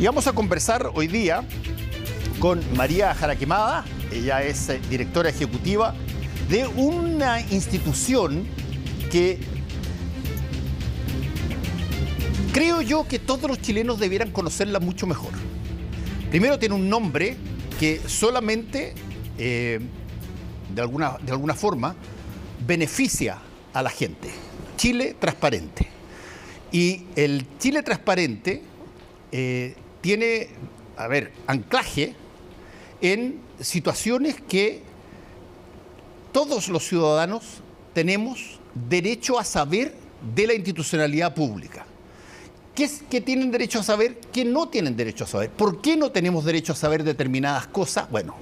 Y vamos a conversar hoy día con María Jaraquemada. Ella es directora ejecutiva de una institución que creo yo que todos los chilenos debieran conocerla mucho mejor. Primero, tiene un nombre que solamente, de alguna forma, beneficia a la gente. Chile Transparente. Y el Chile Transparente tiene, anclaje en situaciones que todos los ciudadanos tenemos derecho a saber de la institucionalidad pública. ¿Qué tienen derecho a saber? ¿Qué no tienen derecho a saber? ¿Por qué no tenemos derecho a saber determinadas cosas? Bueno,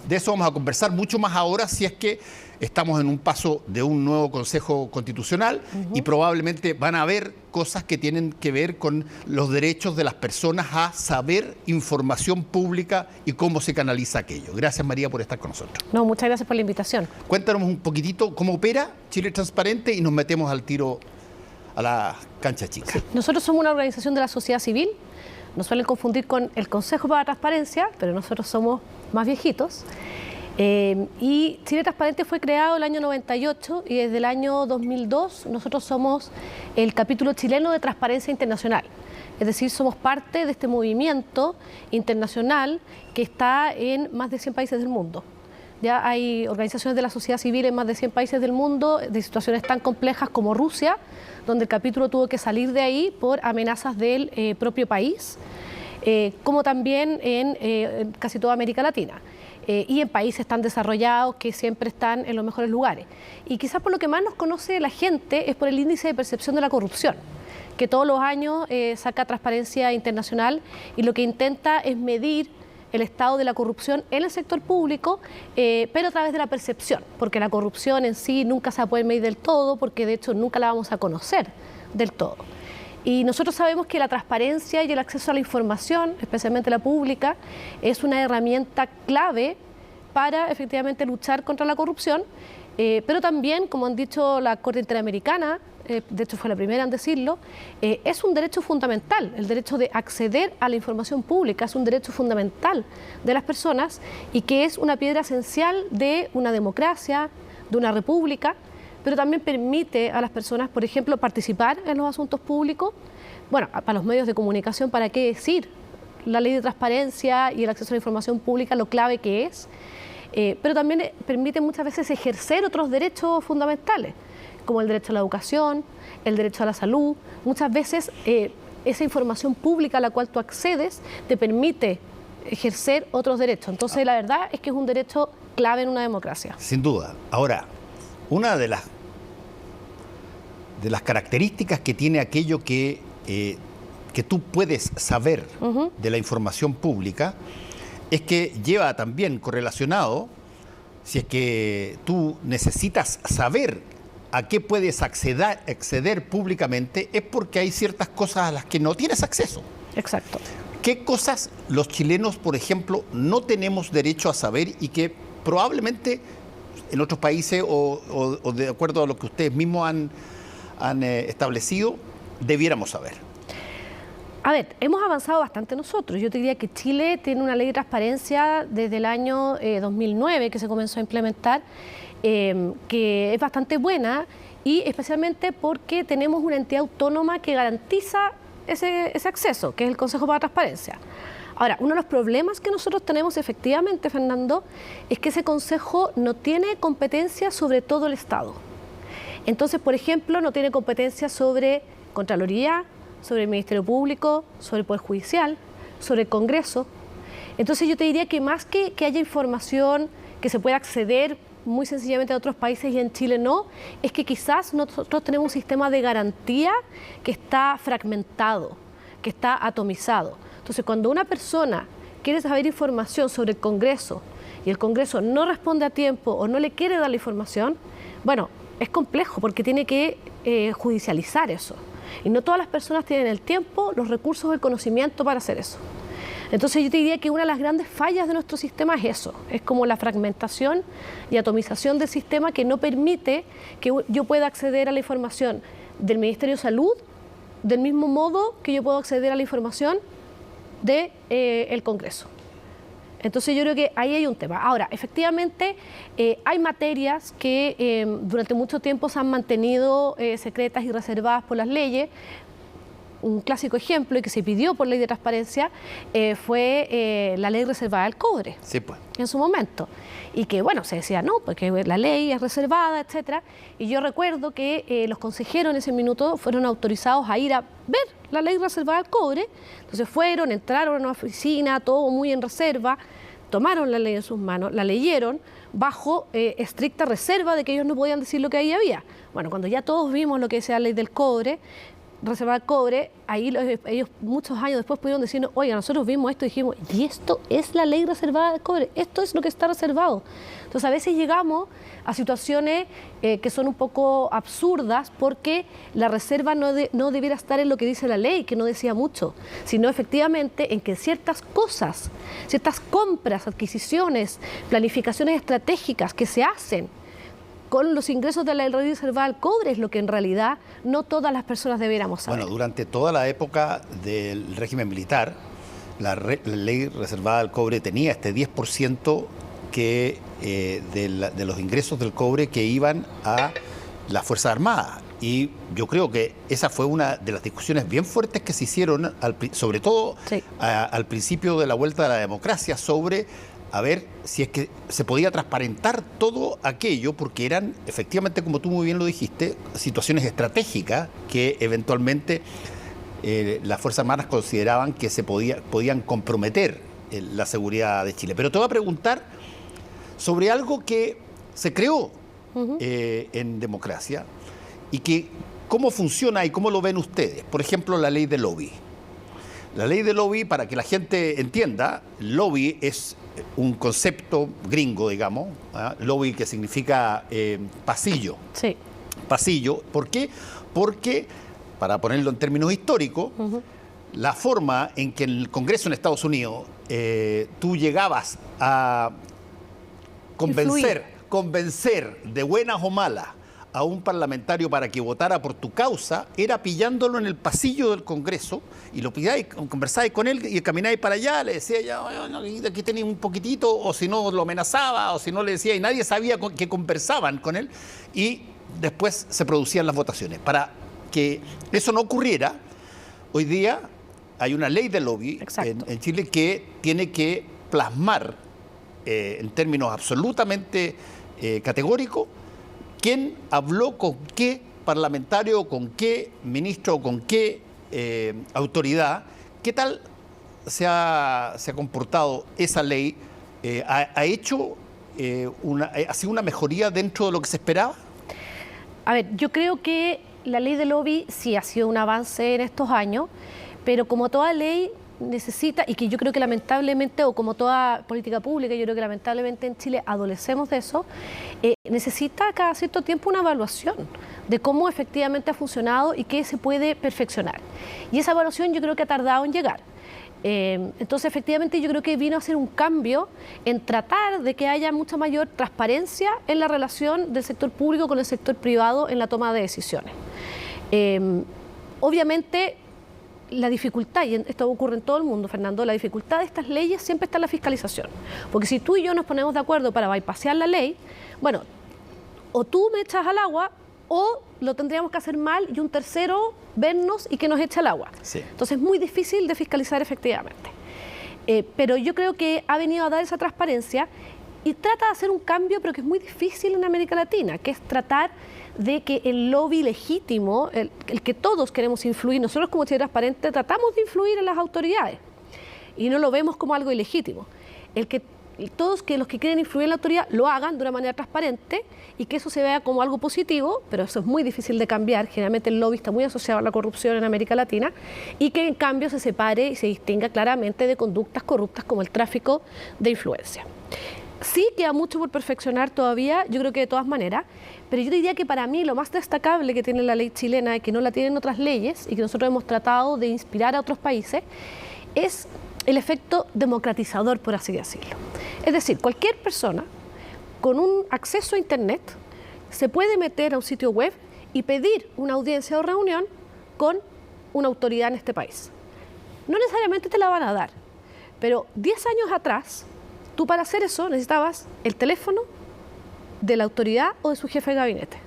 de eso vamos a conversar mucho más ahora, si es que estamos en un paso de un nuevo Consejo Constitucional y probablemente van a haber cosas que tienen que ver con los derechos de las personas a saber información pública y cómo se canaliza aquello. Gracias, María, por estar con nosotros. No, muchas gracias por la invitación. Cuéntanos un poquitito cómo opera Chile Transparente y nos metemos al tiro a la cancha chica. Sí. Nosotros somos una organización de la sociedad civil. Nos suelen confundir con el Consejo para la Transparencia, pero nosotros somos más viejitos. Y Chile Transparente fue creado el año 98 y desde el año 2002 nosotros somos el capítulo chileno de Transparencia Internacional. Es decir, somos parte de este movimiento internacional que está en más de 100 países del mundo. Ya hay organizaciones de la sociedad civil en más de 100 países del mundo, de situaciones tan complejas como Rusia, donde el capítulo tuvo que salir de ahí por amenazas del propio país, como también en casi toda América Latina. Y en países tan desarrollados que siempre están en los mejores lugares. Y quizás por lo que más nos conoce la gente es por el índice de percepción de la corrupción, que todos los años saca Transparencia Internacional y lo que intenta es medir el estado de la corrupción en el sector público, pero a través de la percepción, porque la corrupción en sí nunca se va a poder medir del todo, porque de hecho nunca la vamos a conocer del todo. Y nosotros sabemos que la transparencia y el acceso a la información, especialmente la pública, es una herramienta clave para efectivamente luchar contra la corrupción, pero también, como han dicho la Corte Interamericana, de hecho fue la primera en decirlo, es un derecho fundamental. El derecho de acceder a la información pública es un derecho fundamental de las personas y que es una piedra esencial de una democracia, de una república, pero también permite a las personas, por ejemplo, participar en los asuntos públicos. Bueno, para los medios de comunicación, ¿para qué decir? La ley de transparencia y el acceso a la información pública, lo clave que es, pero también permite muchas veces ejercer otros derechos fundamentales, como el derecho a la educación, el derecho a la salud. Muchas veces esa información pública a la cual tú accedes te permite ejercer otros derechos. Entonces, la verdad es que es un derecho clave en una democracia. Sin duda. Ahora, una de las características que tiene aquello que tú puedes saber de la información pública es que lleva también correlacionado, si es que tú necesitas saber a qué puedes acceder públicamente, es porque hay ciertas cosas a las que no tienes acceso. Exacto. ¿Qué cosas los chilenos, por ejemplo, no tenemos derecho a saber y que probablemente en otros países o de acuerdo a lo que ustedes mismos han establecido, debiéramos saber? A ver, hemos avanzado bastante nosotros. Yo te diría que Chile tiene una ley de transparencia desde el año 2009 que se comenzó a implementar, que es bastante buena y especialmente porque tenemos una entidad autónoma que garantiza ese acceso, que es el Consejo para la Transparencia. Ahora, uno de los problemas que nosotros tenemos efectivamente, Fernando, es que ese consejo no tiene competencia sobre todo el Estado. Entonces, por ejemplo, no tiene competencia sobre Contraloría, sobre el Ministerio Público, sobre el Poder Judicial, sobre el Congreso. Entonces, yo te diría que más que haya información que se pueda acceder muy sencillamente a otros países y en Chile no, es que quizás nosotros tenemos un sistema de garantía que está fragmentado, que está atomizado. Entonces, cuando una persona quiere saber información sobre el Congreso y el Congreso no responde a tiempo o no le quiere dar la información, bueno, es complejo porque tiene que judicializar eso. Y no todas las personas tienen el tiempo, los recursos o el conocimiento para hacer eso. Entonces yo te diría que una de las grandes fallas de nuestro sistema es eso, es como la fragmentación y atomización del sistema que no permite que yo pueda acceder a la información del Ministerio de Salud del mismo modo que yo puedo acceder a la información del Congreso. Entonces yo creo que ahí hay un tema. Ahora, efectivamente, hay materias que durante mucho tiempo se han mantenido secretas y reservadas por las leyes. Un clásico ejemplo y que se pidió por ley de transparencia fue la ley reservada al cobre, sí, pues, en su momento. Y que, bueno, se decía no, porque la ley es reservada, etcétera. Y yo recuerdo que los consejeros en ese minuto fueron autorizados a ir a ver la ley reservada al cobre. Entonces fueron, entraron a una oficina, todo muy en reserva, tomaron la ley en sus manos, la leyeron bajo estricta reserva de que ellos no podían decir lo que ahí había. Bueno, cuando ya todos vimos lo que decía la ley del cobre, reservar cobre, ahí ellos muchos años después pudieron decir, oiga, nosotros vimos esto y dijimos, y esto es la ley reservada del cobre, esto es lo que está reservado. Entonces a veces llegamos a situaciones que son un poco absurdas porque la reserva no debiera estar en lo que dice la ley, que no decía mucho, sino efectivamente en que ciertas cosas, ciertas compras, adquisiciones, planificaciones estratégicas que se hacen con los ingresos de la ley reservada al cobre es lo que en realidad no todas las personas debiéramos saber. Bueno, durante toda la época del régimen militar, la ley reservada al cobre tenía este 10% que, de los ingresos del cobre que iban a las Fuerzas Armadas. Y yo creo que esa fue una de las discusiones bien fuertes que se hicieron, sobre todo sí, al principio de la vuelta de la democracia, sobre a ver si es que se podía transparentar todo aquello, porque eran, efectivamente, como tú muy bien lo dijiste, situaciones estratégicas que eventualmente las Fuerzas Armadas consideraban que se podían comprometer la seguridad de Chile. Pero te voy a preguntar sobre algo que se creó en democracia y que cómo funciona y cómo lo ven ustedes. Por ejemplo, la ley de lobby. La ley de lobby, para que la gente entienda, lobby es un concepto gringo, digamos, ¿eh? Lobby, que significa pasillo. Sí. Pasillo. ¿Por qué? Porque, para ponerlo en términos históricos, la forma en que en el Congreso en Estados Unidos tú llegabas a convencer de buenas o malas a un parlamentario para que votara por tu causa, era pillándolo en el pasillo del Congreso, y lo pilláis, conversáis con él y camináis para allá, le decía ya, aquí tenéis un poquitito, o si no lo amenazaba, o si no le decía, y nadie sabía que conversaban con él, y después se producían las votaciones. Para que eso no ocurriera, hoy día hay una ley de lobby en Chile que tiene que plasmar en términos absolutamente categóricos quién habló con qué parlamentario, con qué ministro, con qué autoridad. ¿Qué tal se ha comportado esa ley? ¿Ha hecho ha sido una mejoría dentro de lo que se esperaba? A ver, yo creo que la ley de lobby sí ha sido un avance en estos años, pero como toda ley necesita, y que yo creo que lamentablemente, o como toda política pública, yo creo que lamentablemente en Chile adolecemos de eso, necesita cada cierto tiempo una evaluación de cómo efectivamente ha funcionado y qué se puede perfeccionar. Y esa evaluación yo creo que ha tardado en llegar. Entonces, efectivamente, yo creo que vino a ser un cambio en tratar de que haya mucha mayor transparencia en la relación del sector público con el sector privado en la toma de decisiones. Obviamente, la dificultad, y esto ocurre en todo el mundo, Fernando, la dificultad de estas leyes siempre está en la fiscalización. Porque si tú y yo nos ponemos de acuerdo para bypassear la ley, bueno, o tú me echas al agua, o lo tendríamos que hacer mal y un tercero vernos y que nos eche al agua. Sí. Entonces es muy difícil de fiscalizar efectivamente. Pero yo creo que ha venido a dar esa transparencia y trata de hacer un cambio, pero que es muy difícil en América Latina, que es tratar de que el lobby legítimo, el que todos queremos influir, nosotros como Chile Transparente tratamos de influir en las autoridades y no lo vemos como algo ilegítimo. Los que quieren influir en la autoridad lo hagan de una manera transparente y que eso se vea como algo positivo, pero eso es muy difícil de cambiar. Generalmente el lobby está muy asociado a la corrupción en América Latina, y que en cambio se separe y se distinga claramente de conductas corruptas como el tráfico de influencia. Sí queda mucho por perfeccionar todavía, yo creo que de todas maneras, pero yo diría que para mí lo más destacable que tiene la ley chilena y que no la tienen otras leyes y que nosotros hemos tratado de inspirar a otros países es el efecto democratizador, por así decirlo. Es decir, cualquier persona con un acceso a Internet se puede meter a un sitio web y pedir una audiencia o reunión con una autoridad en este país. No necesariamente te la van a dar, pero 10 años atrás, tú para hacer eso necesitabas el teléfono de la autoridad o de su jefe de gabinete.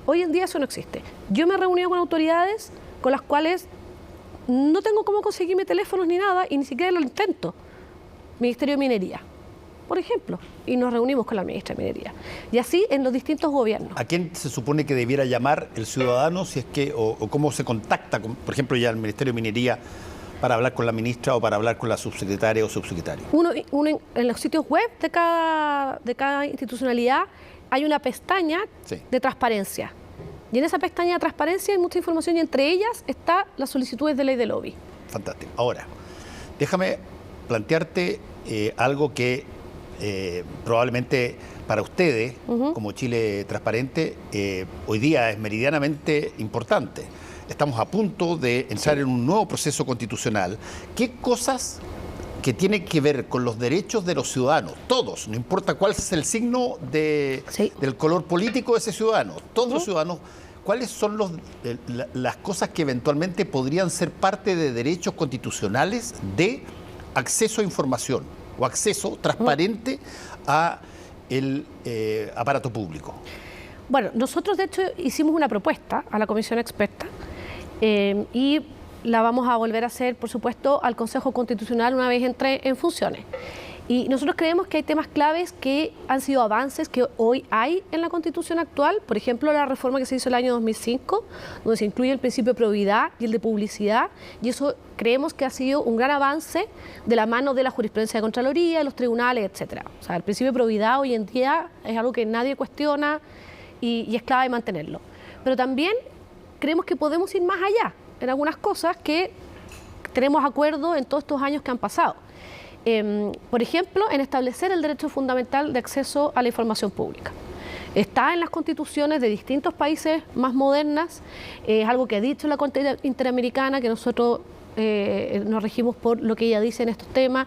Hoy en día eso no existe. Yo me he reunido con autoridades con las cuales no tengo cómo conseguirme teléfonos ni nada y ni siquiera lo intento. Ministerio de Minería, por ejemplo, y nos reunimos con la ministra de Minería. Y así en los distintos gobiernos. ¿A quién se supone que debiera llamar el ciudadano si es que, o cómo se contacta, por ejemplo, ya el Ministerio de Minería para hablar con la ministra o para hablar con la subsecretaria o subsecretario? En los sitios web de cada institucionalidad hay una pestaña de transparencia. Y en esa pestaña de transparencia hay mucha información y entre ellas está las solicitudes de ley de lobby. Fantástico. Ahora, déjame plantearte algo que probablemente para ustedes, como Chile Transparente, hoy día es meridianamente importante. Estamos a punto de entrar en un nuevo proceso constitucional. ¿Qué cosas que tienen que ver con los derechos de los ciudadanos, todos, no importa cuál es el signo del color político de ese ciudadano, todos los ciudadanos, cuáles son las cosas que eventualmente podrían ser parte de derechos constitucionales de acceso a información o acceso transparente a el aparato público? Bueno, nosotros de hecho hicimos una propuesta a la comisión experta y la vamos a volver a hacer, por supuesto, al Consejo Constitucional una vez entre en funciones. Y nosotros creemos que hay temas claves que han sido avances que hoy hay en la Constitución actual, por ejemplo, la reforma que se hizo el año 2005, donde se incluye el principio de probidad y el de publicidad, y eso creemos que ha sido un gran avance de la mano de la jurisprudencia de Contraloría, de los tribunales, etcétera. O sea, el principio de probidad hoy en día es algo que nadie cuestiona y es clave mantenerlo. Pero también creemos que podemos ir más allá en algunas cosas que tenemos acuerdo en todos estos años que han pasado. Por ejemplo, en establecer el derecho fundamental de acceso a la información pública. Está en las constituciones de distintos países más modernas, es algo que ha dicho la Corte Interamericana, que nosotros nos regimos por lo que ella dice en estos temas,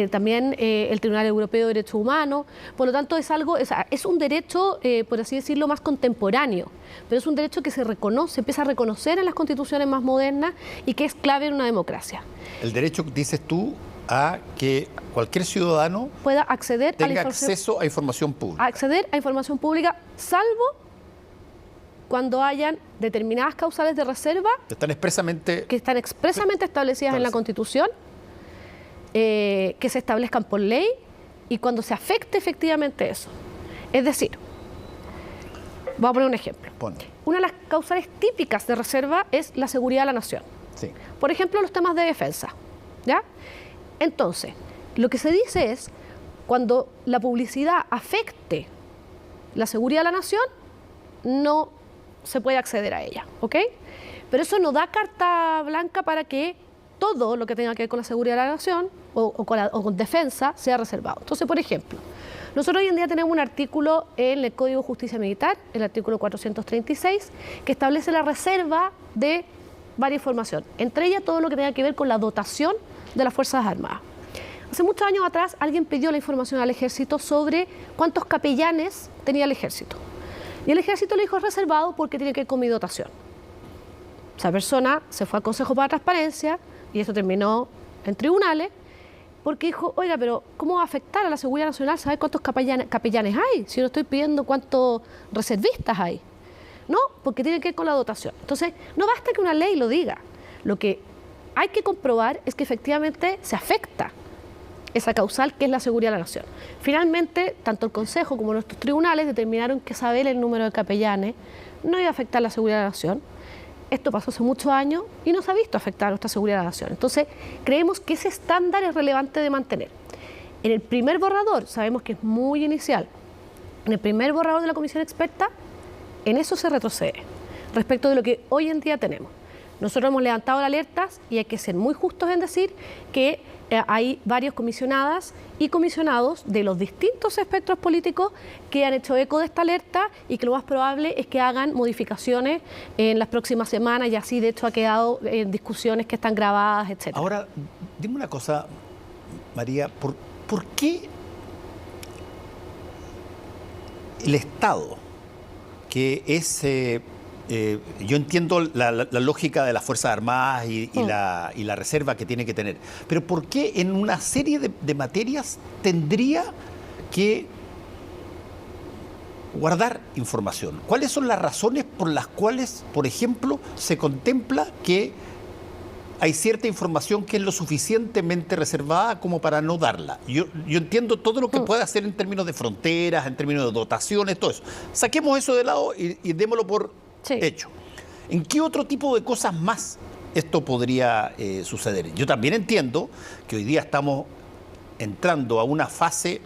también el Tribunal Europeo de Derechos Humanos. Por lo tanto, es un derecho, por así decirlo, más contemporáneo, pero es un derecho que se empieza a reconocer en las constituciones más modernas y que es clave en una democracia. El derecho, dices tú, a que cualquier ciudadano pueda acceder tenga acceso a información pública. Acceder a información pública, salvo cuando hayan determinadas causales de reserva que están expresamente establecidas en la Constitución, que se establezcan por ley y cuando se afecte efectivamente eso. Es decir, voy a poner un ejemplo. Una de las causales típicas de reserva es la seguridad de la nación. Sí. Por ejemplo, los temas de defensa, ¿ya? Entonces, lo que se dice es, cuando la publicidad afecte la seguridad de la nación, no se puede acceder a ella, ¿ok? Pero eso no da carta blanca para que todo lo que tenga que ver con la seguridad de la nación o con defensa sea reservado. Entonces, por ejemplo, nosotros hoy en día tenemos un artículo en el Código de Justicia Militar, el artículo 436, que establece la reserva de varias información, entre ellas todo lo que tenga que ver con la dotación de las Fuerzas Armadas. Hace muchos años atrás alguien pidió la información al Ejército sobre cuántos capellanes tenía el Ejército. Y el Ejército le dijo reservado porque tiene que ver con mi dotación. Esa persona se fue al Consejo para Transparencia y esto terminó en tribunales porque dijo, oiga, pero ¿cómo va a afectar a la seguridad nacional saber cuántos capellanes hay? Si yo no estoy pidiendo cuántos reservistas hay. No, porque tiene que ver con la dotación. Entonces, no basta que una ley lo diga. Lo que hay que comprobar es que efectivamente se afecta esa causal que es la seguridad de la nación. Finalmente, tanto el Consejo como nuestros tribunales determinaron que saber el número de capellanes no iba a afectar la seguridad de la nación. Esto pasó hace muchos años y no se ha visto afectar a nuestra seguridad de la nación. Entonces, creemos que ese estándar es relevante de mantener. En el primer borrador, sabemos que es muy inicial, en el primer borrador de la comisión experta, en eso se retrocede respecto de lo que hoy en día tenemos. Nosotros hemos levantado las alertas y hay que ser muy justos en decir que hay varios comisionadas y comisionados de los distintos espectros políticos que han hecho eco de esta alerta y que lo más probable es que hagan modificaciones en las próximas semanas y así de hecho ha quedado en discusiones que están grabadas, etc. Ahora, dime una cosa, María, ¿por qué el Estado, que es yo entiendo la lógica de las Fuerzas Armadas y la reserva que tiene que tener, pero ¿por qué en una serie de materias tendría que guardar información? ¿Cuáles son las razones por las cuales, por ejemplo, se contempla que hay cierta información que es lo suficientemente reservada como para no darla? Yo entiendo todo lo que puede hacer en términos de fronteras, en términos de dotaciones, todo eso. Saquemos eso de lado y démoslo por hecho. ¿En qué otro tipo de cosas más esto podría suceder? Yo también entiendo que hoy día estamos entrando a una fase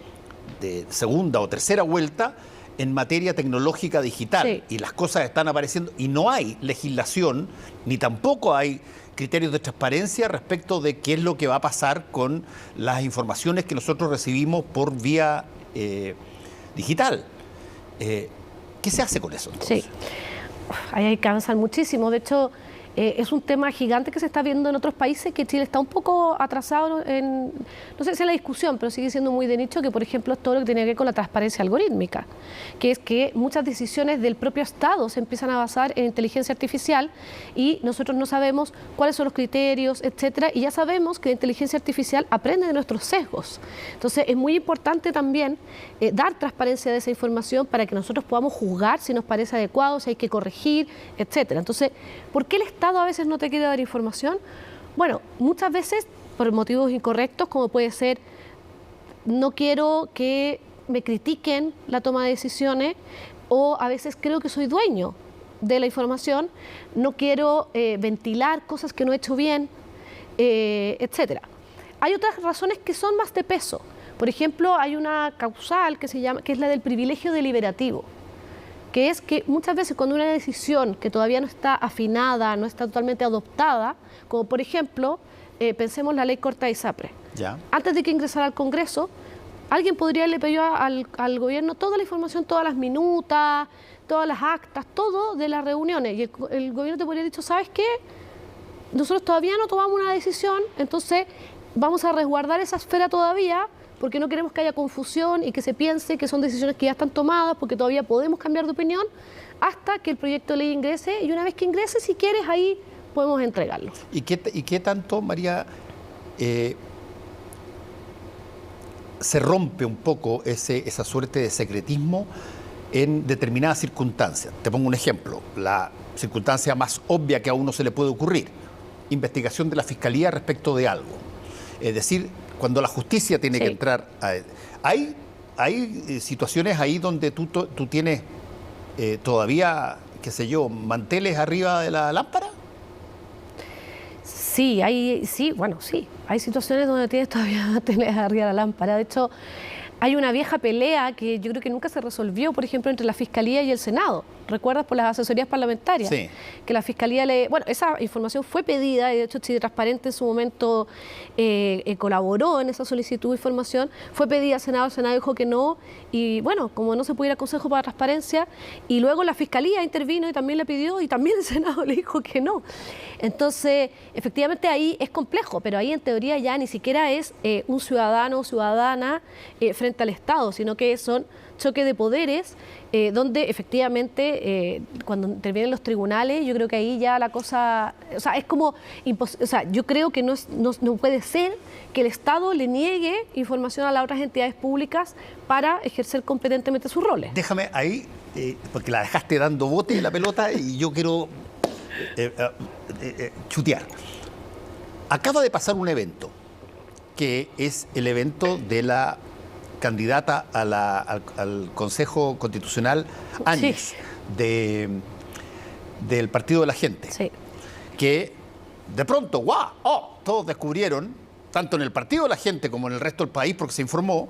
de segunda o tercera vuelta en materia tecnológica digital, y las cosas están apareciendo y no hay legislación ni tampoco hay criterios de transparencia respecto de qué es lo que va a pasar con las informaciones que nosotros recibimos por vía digital. ¿Qué se hace con eso entonces? Sí, ahí hay que avanzar muchísimo. De hecho, es un tema gigante que se está viendo en otros países, que Chile está un poco atrasado en, no sé si en la discusión, pero sigue siendo muy de nicho, que por ejemplo es todo lo que tiene que ver con la transparencia algorítmica, que es que muchas decisiones del propio Estado se empiezan a basar en inteligencia artificial y nosotros no sabemos cuáles son los criterios, etcétera, y ya sabemos que la inteligencia artificial aprende de nuestros sesgos. Entonces es muy importante también dar transparencia de esa información para que nosotros podamos juzgar si nos parece adecuado, si hay que corregir, etcétera. Entonces, ¿por qué el Estado a veces no te quiere dar información? Bueno, muchas veces por motivos incorrectos, como puede ser, no quiero que me critiquen la toma de decisiones, o a veces creo que soy dueño de la información, no quiero ventilar cosas que no he hecho bien, etcétera. Hay otras razones que son más de peso. Por ejemplo, hay una causal que es la del privilegio deliberativo, que es que muchas veces cuando una decisión que todavía no está afinada, no está totalmente adoptada, como por ejemplo, pensemos la ley corta de ISAPRE. Antes de que ingresara al Congreso, alguien podría haberle pedido al gobierno toda la información, todas las minutas, todas las actas, todo de las reuniones, y el gobierno te podría haber dicho, ¿sabes qué? Nosotros todavía no tomamos una decisión, entonces vamos a resguardar esa esfera todavía, porque no queremos que haya confusión y que se piense que son decisiones que ya están tomadas, porque todavía podemos cambiar de opinión, hasta que el proyecto de ley ingrese, y una vez que ingrese, si quieres, ahí podemos entregarlo. ¿Y qué tanto, María, se rompe un poco esa suerte de secretismo en determinadas circunstancias? Te pongo un ejemplo, la circunstancia más obvia que a uno se le puede ocurrir: investigación de la Fiscalía respecto de algo. Es decir, cuando la justicia tiene que entrar hay situaciones ahí donde tú tienes todavía, qué sé yo, manteles arriba de la lámpara. Sí, hay situaciones donde tienes todavía manteles arriba de la lámpara. De hecho, hay una vieja pelea que yo creo que nunca se resolvió, por ejemplo, entre la Fiscalía y el Senado. ¿Recuerdas? Por las asesorías parlamentarias. Sí. Que la Fiscalía esa información fue pedida, y de hecho Chile Transparente en su momento colaboró en esa solicitud de información, fue pedida al Senado, el Senado dijo que no, y bueno, como no se puede ir al Consejo para Transparencia, y luego la Fiscalía intervino y también le pidió, y también el Senado le dijo que no. Entonces, efectivamente ahí es complejo, pero ahí en teoría ya ni siquiera es un ciudadano o ciudadana frente al Estado, sino que son choques de poderes, donde efectivamente cuando intervienen los tribunales, yo creo que ahí ya la cosa, o sea, es como yo creo que no puede ser que el Estado le niegue información a las otras entidades públicas para ejercer competentemente sus roles. Déjame ahí, porque la dejaste dando bote la pelota y yo quiero chutear. Acaba de pasar un evento, que es el evento de la candidata al Consejo Constitucional, Áñez, del Partido de la Gente, que de pronto, todos descubrieron, tanto en el Partido de la Gente como en el resto del país, porque se informó,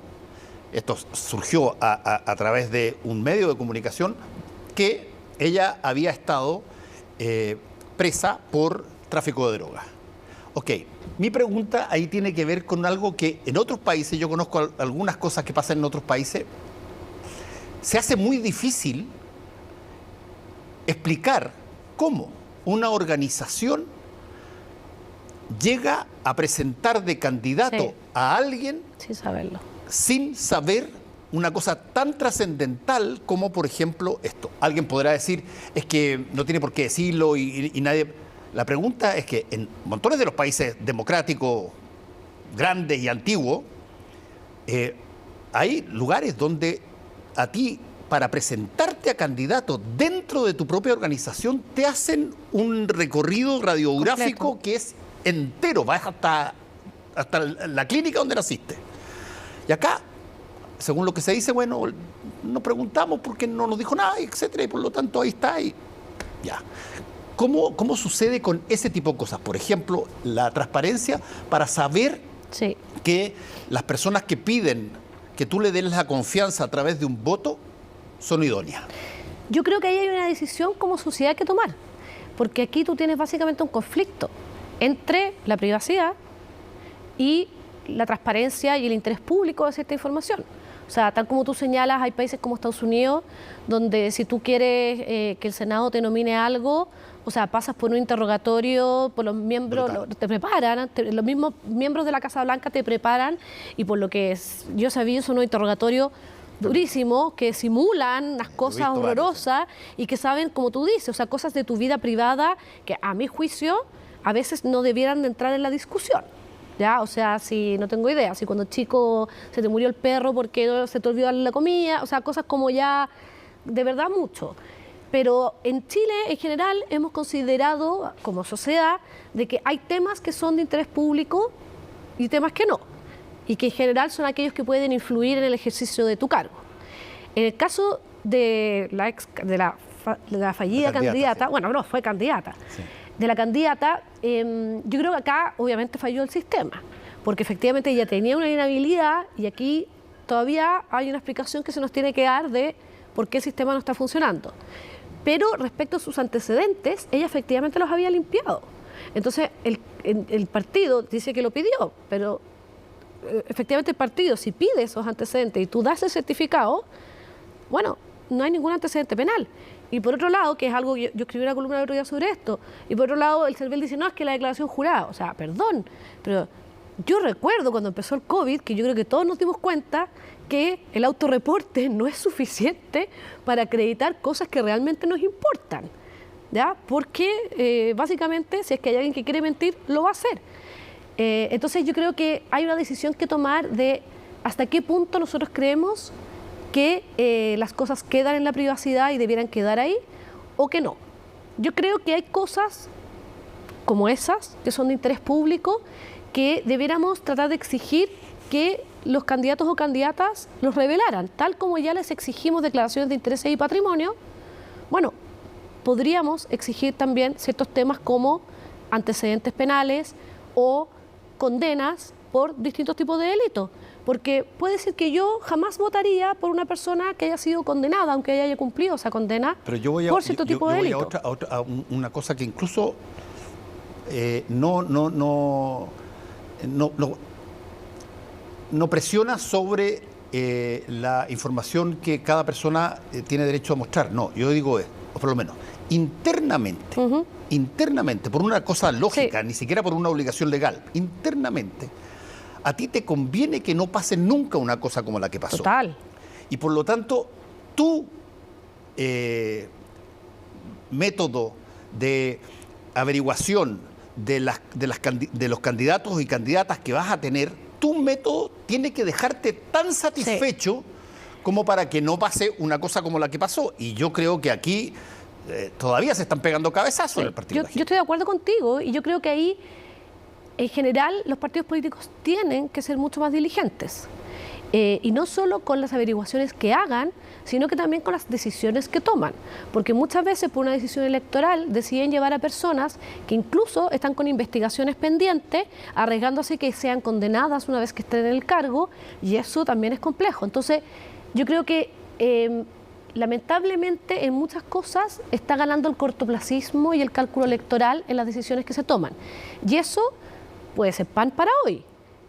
esto surgió a través de un medio de comunicación, que ella había estado presa por tráfico de drogas. Ok, mi pregunta ahí tiene que ver con algo que en otros países, yo conozco algunas cosas que pasan en otros países, se hace muy difícil explicar cómo una organización llega a presentar de candidato a alguien sin saberlo, sin saber una cosa tan trascendental como, por ejemplo, esto. Alguien podrá decir, es que no tiene por qué decirlo y nadie... La pregunta es que en montones de los países democráticos grandes y antiguos, hay lugares donde a ti, para presentarte a candidato dentro de tu propia organización, te hacen un recorrido radiográfico completo, que es entero, vas hasta la clínica donde naciste. Y acá, según lo que se dice, bueno, no preguntamos porque no nos dijo nada, etcétera, y por lo tanto ahí está, y ya. ¿Cómo sucede con ese tipo de cosas? Por ejemplo, la transparencia para saber que las personas que piden que tú le des la confianza a través de un voto son idóneas. Yo creo que ahí hay una decisión como sociedad que tomar, porque aquí tú tienes básicamente un conflicto entre la privacidad y la transparencia y el interés público de cierta información. O sea, tal como tú señalas, hay países como Estados Unidos, donde si tú quieres que el Senado te nomine algo, o sea, pasas por un interrogatorio, por los miembros, te preparan, los mismos miembros de la Casa Blanca te preparan, y por lo que yo sabía, son unos interrogatorios durísimos que simulan unas cosas horrorosas y que saben, como tú dices, o sea, cosas de tu vida privada que a mi juicio a veces no debieran de entrar en la discusión. ¿Ya? O sea, si no tengo idea, si cuando chico se te murió el perro porque se te olvidó darle la comida, o sea, cosas como ya de verdad mucho. Pero en Chile, en general, hemos considerado como sociedad de que hay temas que son de interés público y temas que no, y que en general son aquellos que pueden influir en el ejercicio de tu cargo. En el caso de la fallida candidata, sí. Bueno, no, fue candidata. Sí. De la candidata, yo creo que acá obviamente falló el sistema, porque efectivamente ella tenía una inhabilidad y aquí todavía hay una explicación que se nos tiene que dar de por qué el sistema no está funcionando. Pero respecto a sus antecedentes, ella efectivamente los había limpiado. Entonces, el partido dice que lo pidió, pero efectivamente el partido, si pide esos antecedentes y tú das el certificado, bueno, no hay ningún antecedente penal. Y por otro lado, que es algo que yo escribí una columna el otro día sobre esto, y por otro lado el CERVEL dice, no, es que la declaración jurada, o sea, perdón, pero yo recuerdo cuando empezó el COVID, que yo creo que todos nos dimos cuenta que el autorreporte no es suficiente para acreditar cosas que realmente nos importan, ¿ya? Porque básicamente, si es que hay alguien que quiere mentir, lo va a hacer. Entonces yo creo que hay una decisión que tomar de hasta qué punto nosotros creemos que las cosas quedan en la privacidad y debieran quedar ahí, o que no. Yo creo que hay cosas como esas, que son de interés público, que debiéramos tratar de exigir que los candidatos o candidatas los revelaran, tal como ya les exigimos declaraciones de intereses y patrimonio. Bueno, podríamos exigir también ciertos temas como antecedentes penales o condenas por distintos tipos de delitos. Porque puede ser que yo jamás votaría por una persona que haya sido condenada, aunque haya cumplido esa condena, por cierto tipo de delito. A una cosa que incluso no presiona sobre la información que cada persona tiene derecho a mostrar. No, yo digo, o por lo menos, internamente, por una cosa lógica, ni siquiera por una obligación legal, internamente, a ti te conviene que no pase nunca una cosa como la que pasó. Total. Y por lo tanto, tu método de averiguación de los candidatos y candidatas que vas a tener, tu método tiene que dejarte tan satisfecho como para que no pase una cosa como la que pasó. Y yo creo que aquí todavía se están pegando cabezazos en el partido. Yo estoy de acuerdo contigo y yo creo que ahí, en general, los partidos políticos tienen que ser mucho más diligentes. Y no solo con las averiguaciones que hagan, sino que también con las decisiones que toman. Porque muchas veces por una decisión electoral deciden llevar a personas que incluso están con investigaciones pendientes, arriesgándose que sean condenadas una vez que estén en el cargo, y eso también es complejo. Entonces, yo creo que lamentablemente en muchas cosas está ganando el cortoplacismo y el cálculo electoral en las decisiones que se toman. Y eso puede ser pan para hoy,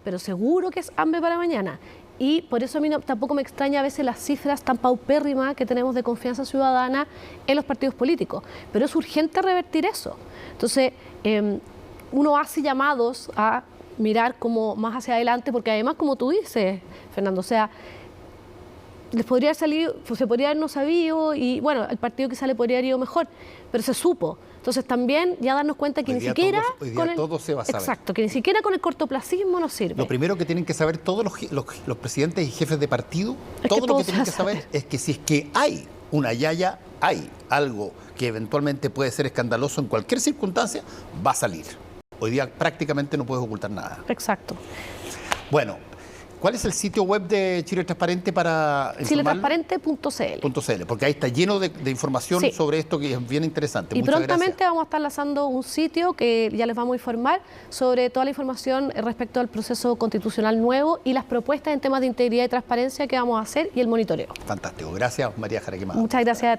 pero seguro que es hambre para mañana. Y por eso a mí tampoco me extraña a veces las cifras tan paupérrimas que tenemos de confianza ciudadana en los partidos políticos. Pero es urgente revertir eso. Entonces, uno hace llamados a mirar como más hacia adelante, porque además, como tú dices, Fernando, o sea, les podría salir, pues, se podría haber no sabido y bueno, el partido quizá le podría haber ido mejor, pero se supo. Entonces también ya darnos cuenta que Hoy ni día siquiera hoy día todo se va a saber. Exacto, que ni siquiera con el cortoplacismo nos sirve. Lo primero que tienen que saber todos los presidentes y jefes de partido, Es que todo lo todo que se tienen va que a saber saber. es que si es que hay una yaya, hay algo que eventualmente puede ser escandaloso en cualquier circunstancia, va a salir. Hoy día prácticamente no puedes ocultar nada. Exacto. Bueno, ¿cuál es el sitio web de Chile Transparente para informarlo? Chiletransparente.cl. Porque ahí está lleno de información Sí. sobre esto que es bien interesante. Y Muchas prontamente gracias. vamos a estar lanzando un sitio que ya les vamos a informar sobre toda la información respecto al proceso constitucional nuevo y las propuestas en temas de integridad y transparencia que vamos a hacer y el monitoreo. Fantástico. Gracias, María Jara Quemada. Muchas gracias a ti.